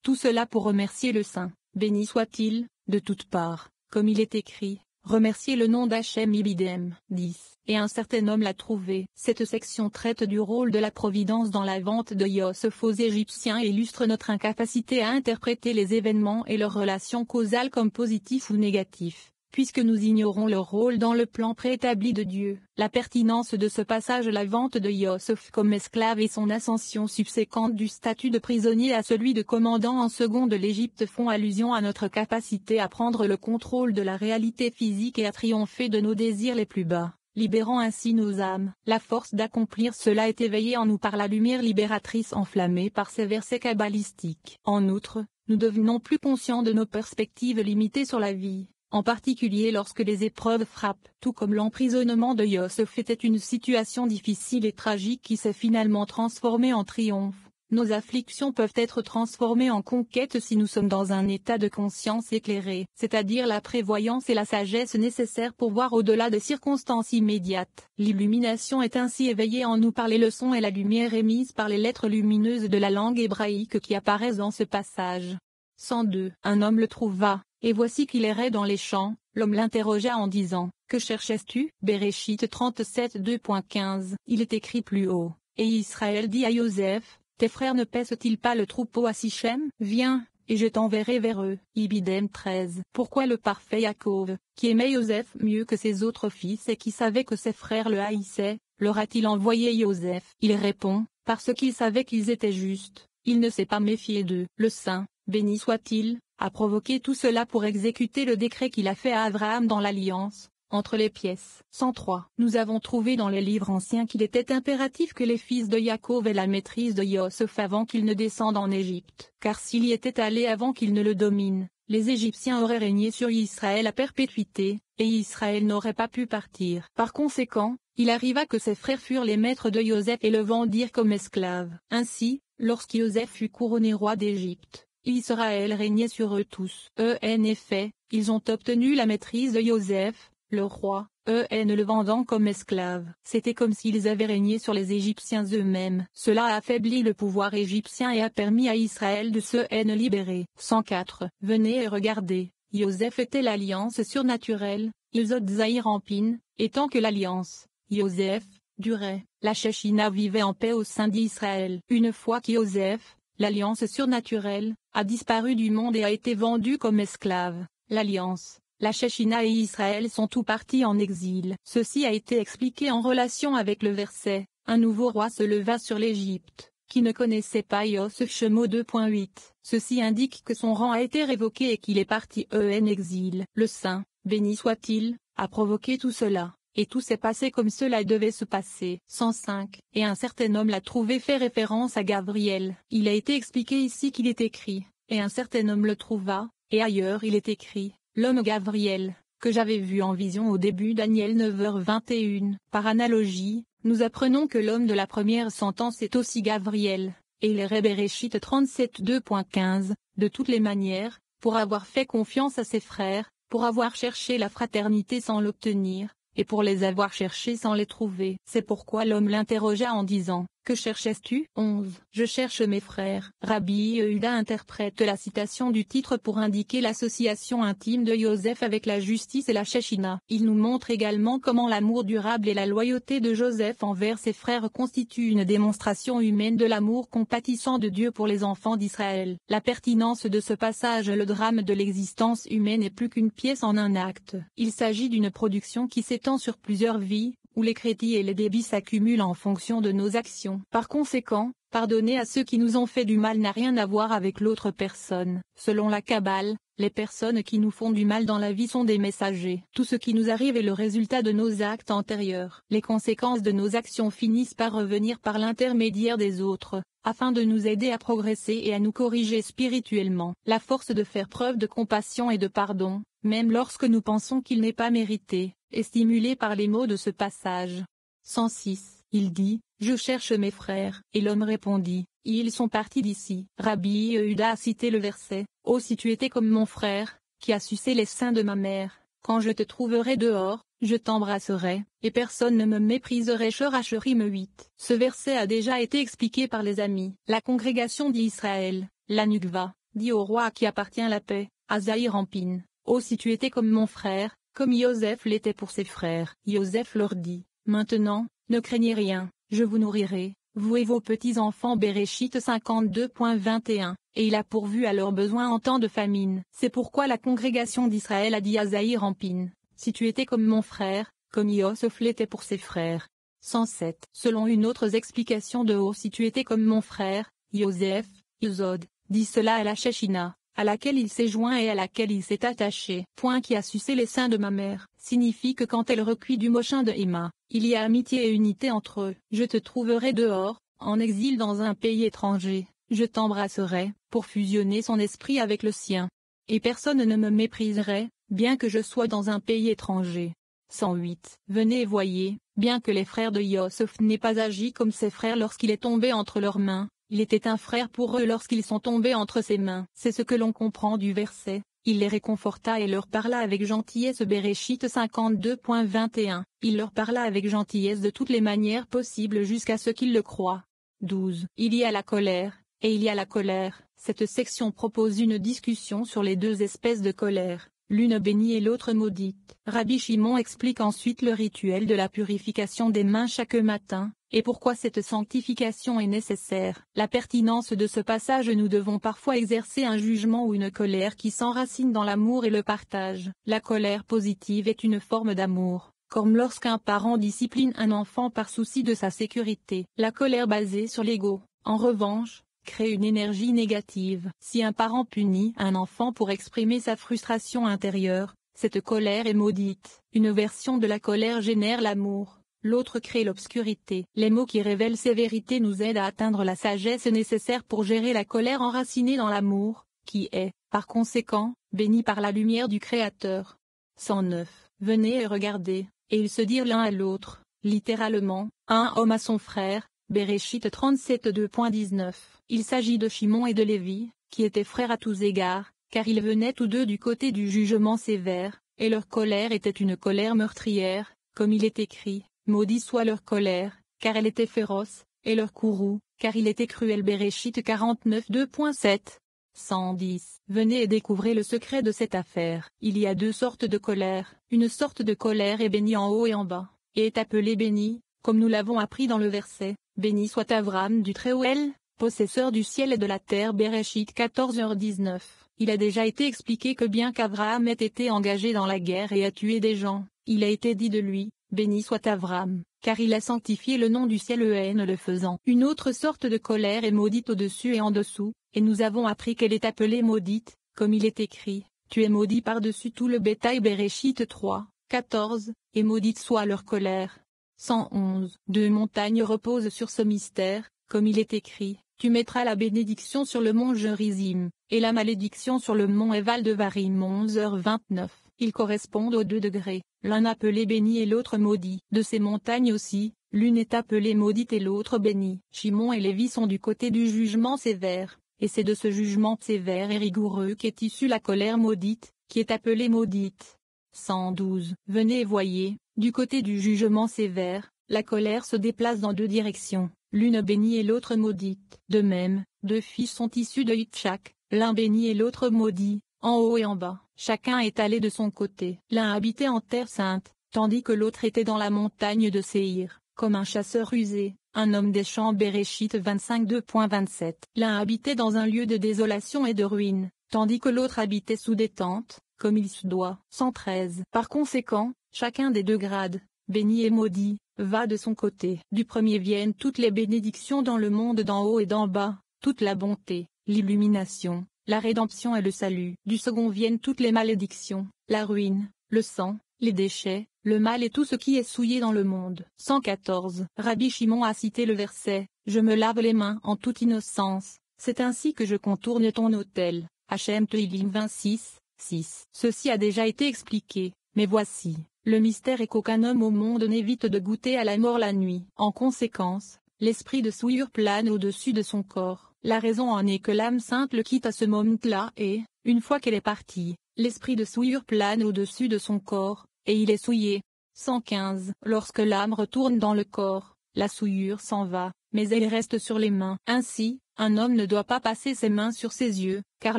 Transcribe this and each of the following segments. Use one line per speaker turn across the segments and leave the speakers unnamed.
tout cela pour remercier le Saint, béni soit-il, de toutes parts, comme il est écrit. Remercier le nom d'Hachem Ibidem. 10. Et un certain homme l'a trouvé. Cette section traite du rôle de la providence dans la vente de Yosef aux Égyptiens et illustre notre incapacité à interpréter les événements et leurs relations causales comme positifs ou négatifs, puisque nous ignorons leur rôle dans le plan préétabli de Dieu. La pertinence de ce passage, la vente de Yosef comme esclave et son ascension subséquente du statut de prisonnier à celui de commandant en second de l'Égypte font allusion à notre capacité à prendre le contrôle de la réalité physique et à triompher de nos désirs les plus bas, libérant ainsi nos âmes. La force d'accomplir cela est éveillée en nous par la lumière libératrice enflammée par ces versets kabbalistiques. En outre, nous devenons plus conscients de nos perspectives limitées sur la vie, en particulier lorsque les épreuves frappent. Tout comme l'emprisonnement de Yosef était une situation difficile et tragique qui s'est finalement transformée en triomphe, nos afflictions peuvent être transformées en conquête si nous sommes dans un état de conscience éclairé, c'est-à-dire la prévoyance et la sagesse nécessaires pour voir au-delà des circonstances immédiates. L'illumination est ainsi éveillée en nous par les leçons et la lumière émise par les lettres lumineuses de la langue hébraïque qui apparaissent dans ce passage. 102. Un homme le trouva, et voici qu'il errait dans les champs. L'homme l'interrogea en disant, « Que cherchais-tu » Béréchit 37 2.15. Il est écrit plus haut, « Et Israël dit à Joseph, tes frères ne paissent-ils pas le troupeau à Sichem? Viens, et je t'enverrai vers eux. » Ibidem 13. Pourquoi le parfait Yaakov, qui aimait Joseph mieux que ses autres fils et qui savait que ses frères le haïssaient, leur a-t-il envoyé Joseph? Il répond, parce qu'il savait qu'ils étaient justes, il ne s'est pas méfié d'eux. Le Saint, béni soit-il, a provoqué tout cela pour exécuter le décret qu'il a fait à Abraham dans l'alliance, entre les pièces. 103. Nous avons trouvé dans les livres anciens qu'il était impératif que les fils de Yaakov aient la maîtrise de Yosef avant qu'il ne descende en Égypte, car s'il y était allé avant qu'il ne le domine, les Égyptiens auraient régné sur Israël à perpétuité, et Israël n'aurait pas pu partir. Par conséquent, il arriva que ses frères furent les maîtres de Joseph et le vendirent comme esclave. Ainsi, lorsque Joseph fut couronné roi d'Égypte, Israël régnait sur eux tous. En effet, ils ont obtenu la maîtrise de Joseph, le roi, le vendant comme esclave. C'était comme s'ils avaient régné sur les Égyptiens eux-mêmes. Cela a affaibli le pouvoir égyptien et a permis à Israël de se libérer. 104. Venez et regardez. Joseph était l'alliance surnaturelle, Yosod Zahir-Ampin, et tant que l'alliance, Joseph, durait, la Shechina vivait en paix au sein d'Israël. Une fois que Joseph, l'alliance surnaturelle, a disparu du monde et a été vendue comme esclave, l'alliance, la Shechina et Israël sont tous partis en exil. Ceci a été expliqué en relation avec le verset, un nouveau roi se leva sur l'Égypte, qui ne connaissait pas Yosef Shemo 2.8. Ceci indique que son rang a été révoqué et qu'il est parti en exil. Le Saint, béni soit-il, a provoqué tout cela. Et tout s'est passé comme cela devait se passer. 105. Et un certain homme l'a trouvé fait référence à Gabriel. Il a été expliqué ici qu'il est écrit, et un certain homme le trouva, et ailleurs il est écrit, l'homme Gabriel, que j'avais vu en vision au début Daniel 9h21. Par analogie, nous apprenons que l'homme de la première sentence est aussi Gabriel, et il est Béréchit 37 2.15, de toutes les manières, pour avoir fait confiance à ses frères, pour avoir cherché la fraternité sans l'obtenir, et pour les avoir cherchés sans les trouver. C'est pourquoi l'homme l'interrogea en disant, « Que cherchais-tu » 11. Je cherche mes frères. Rabbi Yehuda interprète la citation du titre pour indiquer l'association intime de Joseph avec la justice et la Shechina. Il nous montre également comment l'amour durable et la loyauté de Joseph envers ses frères constituent une démonstration humaine de l'amour compatissant de Dieu pour les enfants d'Israël. La pertinence de ce passage. Le drame de l'existence humaine n'est plus qu'une pièce en un acte. Il s'agit d'une production qui s'étend sur plusieurs vies, où les crédits et les débits s'accumulent en fonction de nos actions. Par conséquent, pardonner à ceux qui nous ont fait du mal n'a rien à voir avec l'autre personne. Selon la Kabbale, les personnes qui nous font du mal dans la vie sont des messagers. Tout ce qui nous arrive est le résultat de nos actes antérieurs. Les conséquences de nos actions finissent par revenir par l'intermédiaire des autres, afin de nous aider à progresser et à nous corriger spirituellement. La force de faire preuve de compassion et de pardon, même lorsque nous pensons qu'il n'est pas mérité, est stimulée par les mots de ce passage. 106. Il dit, « Je cherche mes frères. » Et l'homme répondit, « Ils sont partis d'ici. » Rabbi Yehuda a cité le verset, « Oh si tu étais comme mon frère, qui a sucé les seins de ma mère, quand je te trouverai dehors, je t'embrasserai, et personne ne me mépriserait. » Shorachim 8. Ce verset a déjà été expliqué par les amis. La congrégation d'Israël, la Nukva, dit au roi à qui appartient la paix, à Zahir-en-Pin, « Oh si tu étais comme mon frère, comme Joseph l'était pour ses frères. » Joseph leur dit, « Maintenant, ne craignez rien, je vous nourrirai, vous et vos petits-enfants. » Béréchit 52.21, et il a pourvu à leurs besoins en temps de famine. C'est pourquoi la congrégation d'Israël a dit à Zahir-en-Pin, « Si tu étais comme mon frère, comme Joseph l'était pour ses frères. » 107. Selon une autre explication de « si tu étais comme mon frère, Joseph », Yosod, dit cela à la Shechina, à laquelle il s'est joint et à laquelle il s'est attaché. Point qui a sucé les seins de ma mère, signifie que quand elle recuit du mochin de Emma, il y a amitié et unité entre eux. Je te trouverai dehors, en exil dans un pays étranger, je t'embrasserai, pour fusionner son esprit avec le sien. Et personne ne me mépriserait, bien que je sois dans un pays étranger. 108. Venez et voyez, bien que les frères de Yosef n'aient pas agi comme ses frères lorsqu'il est tombé entre leurs mains, il était un frère pour eux lorsqu'ils sont tombés entre ses mains. C'est ce que l'on comprend du verset. Il les réconforta et leur parla avec gentillesse. Béréchit 52.21. Il leur parla avec gentillesse de toutes les manières possibles jusqu'à ce qu'ils le croient. 12. Il y a la colère, et il y a la colère. Cette section propose une discussion sur les deux espèces de colère, l'une bénie et l'autre maudite. Rabbi Shimon explique ensuite le rituel de la purification des mains chaque matin, et pourquoi cette sanctification est nécessaire. La pertinence de ce passage. Nous devons parfois exercer un jugement ou une colère qui s'enracine dans l'amour et le partage. La colère positive est une forme d'amour, comme lorsqu'un parent discipline un enfant par souci de sa sécurité. La colère basée sur l'ego, en revanche, crée une énergie négative. Si un parent punit un enfant pour exprimer sa frustration intérieure, cette colère est maudite. Une version de la colère génère l'amour, l'autre crée l'obscurité. Les mots qui révèlent ces vérités nous aident à atteindre la sagesse nécessaire pour gérer la colère enracinée dans l'amour, qui est, par conséquent, béni par la lumière du Créateur. 109. Venez et regardez, et ils se dirent l'un à l'autre, littéralement, un homme à son frère. Béréchit 37.2.19. Il s'agit de Shimon et de Lévi, qui étaient frères à tous égards, car ils venaient tous deux du côté du jugement sévère, et leur colère était une colère meurtrière, comme il est écrit, maudit soit leur colère, car elle était féroce, et leur courroux, car il était cruel. Béréchit 49.2.7. 110. Venez et découvrez le secret de cette affaire. Il y a deux sortes de colère. Une sorte de colère est bénie en haut et en bas, et est appelée bénie, comme nous l'avons appris dans le verset. Béni soit Avram du Très-Haut, possesseur du ciel et de la terre. Béréchit 14h19. Il a déjà été expliqué que bien qu'Abraham ait été engagé dans la guerre et a tué des gens, il a été dit de lui, béni soit Avram, car il a sanctifié le nom du ciel le faisant. Une autre sorte de colère est maudite au-dessus et en dessous, et nous avons appris qu'elle est appelée maudite, comme il est écrit, tu es maudit par-dessus tout le bétail. Béréchit 3:14, et maudite soit leur colère. 111. Deux montagnes reposent sur ce mystère, comme il est écrit, tu mettras la bénédiction sur le mont Gerizim, et la malédiction sur le mont Eval de Varim. 11h29. Ils correspondent aux 2 degrés, l'un appelé béni et l'autre maudit. De ces montagnes aussi, l'une est appelée maudite et l'autre bénie. Shimon et Lévi sont du côté du jugement sévère, et c'est de ce jugement sévère et rigoureux qu'est issue la colère maudite, qui est appelée maudite. 112. Venez et voyez, du côté du jugement sévère, la colère se déplace dans 2 directions, l'une bénie et l'autre maudite. De même, 2 fils sont issus de Yitzhak, l'un béni et l'autre maudit, en haut et en bas. Chacun est allé de son côté. L'un habitait en terre sainte, tandis que l'autre était dans la montagne de Séhir, comme un chasseur rusé, un homme des champs. Béréchit 25:2.27. L'un habitait dans un lieu de désolation et de ruine, tandis que l'autre habitait sous des tentes, comme il se doit. 113. Par conséquent, chacun des 2 grades, béni et maudit, va de son côté. Du premier viennent toutes les bénédictions dans le monde d'en haut et d'en bas, toute la bonté, l'illumination, la rédemption et le salut. Du second viennent toutes les malédictions, la ruine, le sang, les déchets, le mal et tout ce qui est souillé dans le monde. 114. Rabbi Shimon a cité le verset, je me lave les mains en toute innocence, c'est ainsi que je contourne ton autel. Hachem Tehilim 26:6. Ceci a déjà été expliqué, mais voici, le mystère est qu'aucun homme au monde n'évite de goûter à la mort la nuit. En conséquence, l'esprit de souillure plane au-dessus de son corps. La raison en est que l'âme sainte le quitte à ce moment-là et, une fois qu'elle est partie, l'esprit de souillure plane au-dessus de son corps, et il est souillé. 115. Lorsque l'âme retourne dans le corps, la souillure s'en va, mais elle reste sur les mains. Ainsi, un homme ne doit pas passer ses mains sur ses yeux, car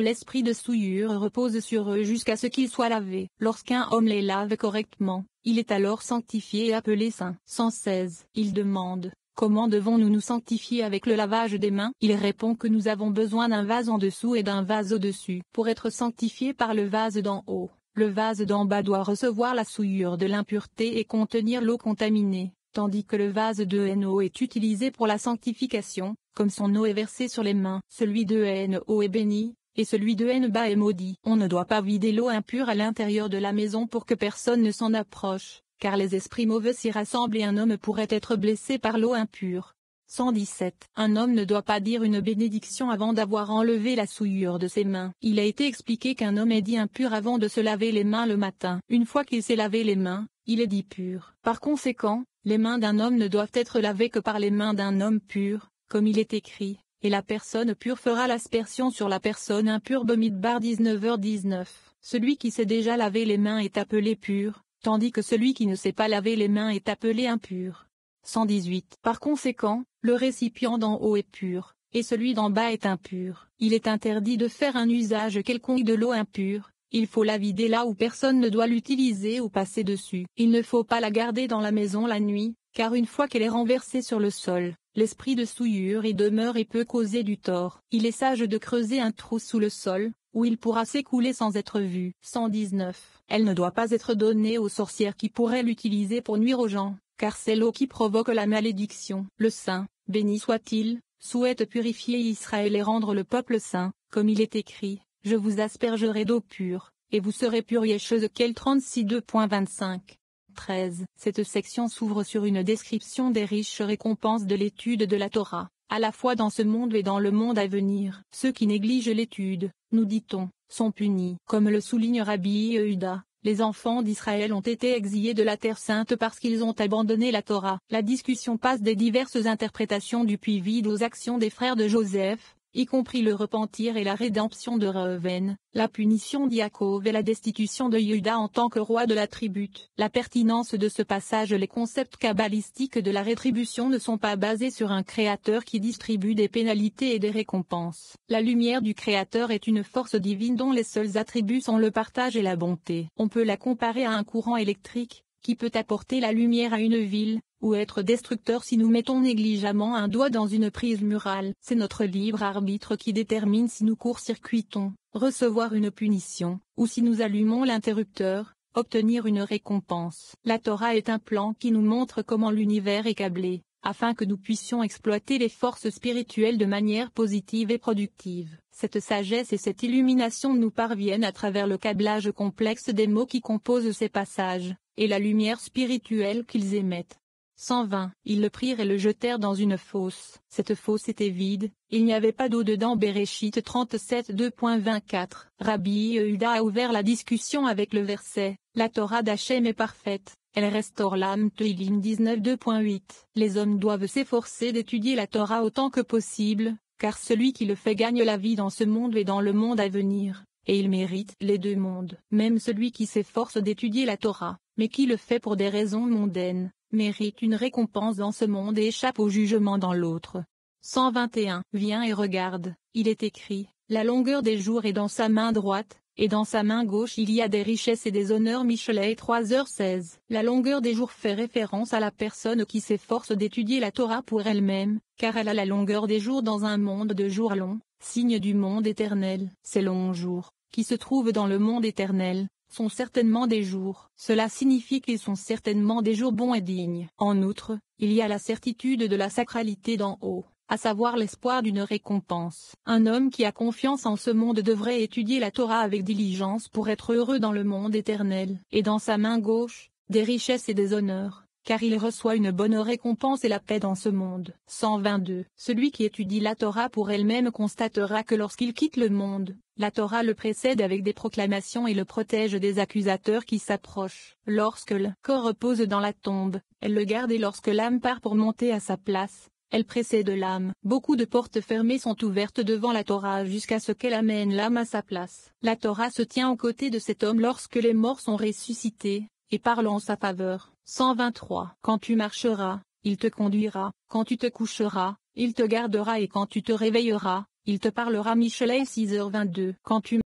l'esprit de souillure repose sur eux jusqu'à ce qu'ils soient lavés. Lorsqu'un homme les lave correctement, il est alors sanctifié et appelé saint. 116. Il demande: comment devons-nous nous sanctifier avec le lavage des mains? Il répond que nous avons besoin d'un vase en dessous et d'un vase au-dessus. Pour être sanctifié par le vase d'en haut, le vase d'en bas doit recevoir la souillure de l'impureté et contenir l'eau contaminée, tandis que le vase de haut est utilisé pour la sanctification, comme son eau est versée sur les mains. Celui de haut est béni, et celui de bas est maudit. On ne doit pas vider l'eau impure à l'intérieur de la maison pour que personne ne s'en approche, car les esprits mauvais s'y rassemblent et un homme pourrait être blessé par l'eau impure. 117. Un homme ne doit pas dire une bénédiction avant d'avoir enlevé la souillure de ses mains. Il a été expliqué qu'un homme est dit impur avant de se laver les mains le matin. Une fois qu'il s'est lavé les mains, il est dit pur. Par conséquent, les mains d'un homme ne doivent être lavées que par les mains d'un homme pur, comme il est écrit, et la personne pure fera l'aspersion sur la personne impure. Bamidbar 19h19. Celui qui s'est déjà lavé les mains est appelé pur, tandis que celui qui ne s'est pas lavé les mains est appelé impur. 118. Par conséquent, le récipient d'en haut est pur, et celui d'en bas est impur. Il est interdit de faire un usage quelconque de l'eau impure, il faut la vider là où personne ne doit l'utiliser ou passer dessus. Il ne faut pas la garder dans la maison la nuit, car une fois qu'elle est renversée sur le sol, l'esprit de souillure y demeure et peut causer du tort. Il est sage de creuser un trou sous le sol, où il pourra s'écouler sans être vu. 119. Elle ne doit pas être donnée aux sorcières qui pourraient l'utiliser pour nuire aux gens, car c'est l'eau qui provoque la malédiction. Le saint, béni soit-il, souhaite purifier Israël et rendre le peuple saint, comme il est écrit: je vous aspergerai d'eau pure, et vous serez purs. Yézéchiel 36 2.25. 13. Cette section s'ouvre sur une description des riches récompenses de l'étude de la Torah, à la fois dans ce monde et dans le monde à venir. Ceux qui négligent l'étude, nous dit-on, sont punis. Comme le souligne Rabbi Yehuda, les enfants d'Israël ont été exilés de la Terre Sainte parce qu'ils ont abandonné la Torah. La discussion passe des diverses interprétations du puits vide aux actions des frères de Joseph, y compris le repentir et la rédemption de Reuven, la punition d'Yaakov et la destitution de Juda en tant que roi de la tribu. La pertinence de ce passage. Les concepts kabbalistiques de la rétribution ne sont pas basés sur un créateur qui distribue des pénalités et des récompenses. La lumière du créateur est une force divine dont les seuls attributs sont le partage et la bonté. On peut la comparer à un courant électrique, qui peut apporter la lumière à une ville, ou être destructeur si nous mettons négligemment un doigt dans une prise murale. C'est notre libre arbitre qui détermine si nous court-circuitons, recevoir une punition, ou si nous allumons l'interrupteur, obtenir une récompense. La Torah est un plan qui nous montre comment l'univers est câblé, afin que nous puissions exploiter les forces spirituelles de manière positive et productive. Cette sagesse et cette illumination nous parviennent à travers le câblage complexe des mots qui composent ces passages, et la lumière spirituelle qu'ils émettent. 120. Ils le prirent et le jetèrent dans une fosse. Cette fosse était vide, il n'y avait pas d'eau dedans. Bereshit 37 2.24. Rabbi Yehuda a ouvert la discussion avec le verset: la Torah d'Hachem est parfaite, elle restaure l'âme. Teilim 19 2.8. Les hommes doivent s'efforcer d'étudier la Torah autant que possible, car celui qui le fait gagne la vie dans ce monde et dans le monde à venir, et il mérite les deux mondes. Même celui qui s'efforce d'étudier la Torah, mais qui le fait pour des raisons mondaines, mérite une récompense dans ce monde et échappe au jugement dans l'autre. 121. Viens et regarde, il est écrit: la longueur des jours est dans sa main droite, et dans sa main gauche il y a des richesses et des honneurs. Michelet 3h16. La longueur des jours fait référence à la personne qui s'efforce d'étudier la Torah pour elle-même, car elle a la longueur des jours dans un monde de jours longs, signe du monde éternel. Ces longs jours, qui se trouvent dans le monde éternel, sont certainement des jours. Cela signifie qu'ils sont certainement des jours bons et dignes. En outre, il y a la certitude de la sacralité d'en haut, à savoir l'espoir d'une récompense. Un homme qui a confiance en ce monde devrait étudier la Torah avec diligence pour être heureux dans le monde éternel. Et dans sa main gauche, des richesses et des honneurs, car il reçoit une bonne récompense et la paix dans ce monde. 122. Celui qui étudie la Torah pour elle-même constatera que lorsqu'il quitte le monde, la Torah le précède avec des proclamations et le protège des accusateurs qui s'approchent. Lorsque le corps repose dans la tombe, elle le garde, et lorsque l'âme part pour monter à sa place, elle précède l'âme. Beaucoup de portes fermées sont ouvertes devant la Torah jusqu'à ce qu'elle amène l'âme à sa place. La Torah se tient aux côtés de cet homme lorsque les morts sont ressuscités, et parle en sa faveur. 123. Quand tu marcheras, il te conduira, quand tu te coucheras, il te gardera et quand tu te réveilleras, il te parlera. Michelet 6h22. Quand tu